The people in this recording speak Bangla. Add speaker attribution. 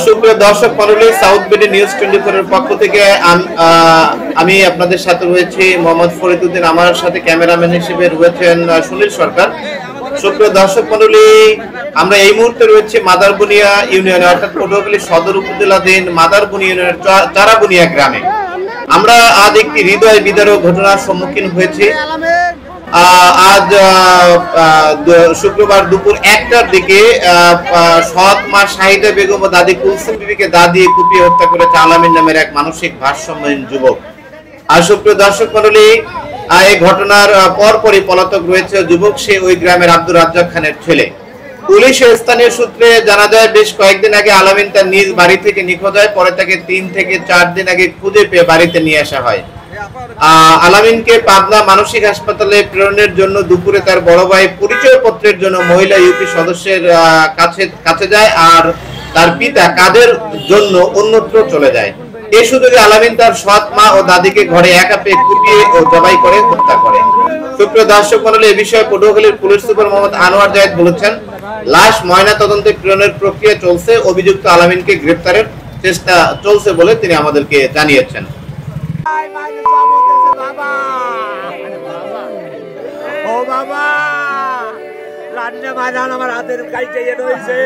Speaker 1: সুপ্রিয় দর্শক মণ্ডলী, সাউথ বিডি নিউজ 24 এর পক্ষ থেকে আমি আপনাদের সাথে রয়েছি মোহাম্মদ ফরিদউদ্দিন। আমার সাথে ক্যামেরাম্যান হিসেবে রয়েছেন সুনীল সরকার। সুপ্রিয় দর্শক মণ্ডলী, আমরা এই মুহূর্তে রয়েছে মাদারবুনিয়া ইউনিয়নে, অর্থাৎ পটুয়াখালী সদর উপজেলাধীন মাদারবুনিয়া ইউনিয়নের চারাবুনিয়া গ্রামে আমরা আজ একটি হৃদয় বিদারক ঘটনার সম্মুখীন হয়েছি। আজ শুক্রবার দুপুর 1টার দিকে সৎ মা শাহিদা বেগম ও দাদি কুলসুম বিবিকে দা দিয়ে কুপিয়ে হত্যা করেছে আলামিন নামের এক মানসিক ভারসাম্যহীন যুবক। আর সুপ্রিয় দর্শক মণ্ডলী, এই ঘটনার পরপরই পলাতক রয়েছে যুবক, সে ওই গ্রামের আব্দুর রাজ্জাক খানের ছেলে। পুলিশ ও স্থানীয় সূত্রে জানা যায়, বেশ কয়েকদিন আগে আলামিন তার নিজ বাড়ি থেকে নিখোঁজ হয়। পরে তাকে 3 থেকে 4 দিন আগে খুঁজে পেয়ে বাড়িতে নিয়ে আসা হয়। আলামিনকে পাবনা মানসিক হাসপাতালে প্রেরণের জন্য দুপুরে তার বড় ভাই পরিচয়পত্রের জন্য মহিলা ইউপি সদস্যের কাছে যায়, আর তার পিতা কাজের জন্য অন্যত্র চলে যায়। এই সুযোগে আলামিন তার সৎ মা ও দাদিকে ঘরে একা পেয়ে কুপিয়ে ও জবাই করে হত্যা করে। সুপ্রিয় দর্শক মণ্ডলী, এই বিষয়ে পটুয়াখালীর পুলিশ সুপার মোহাম্মদ আনোয়ার জায়েদ বলেছেন, লাশ ময়না তদন্তে প্রেরণের প্রক্রিয়া চলছে, অভিযুক্ত আলামিনকে গ্রেফতারের চেষ্টা চলছে বলে তিনি আমাদেরকে জানিয়েছেন।
Speaker 2: ও বাবা, রান্না বাজান আমার হাতের কাছে রয়েছে।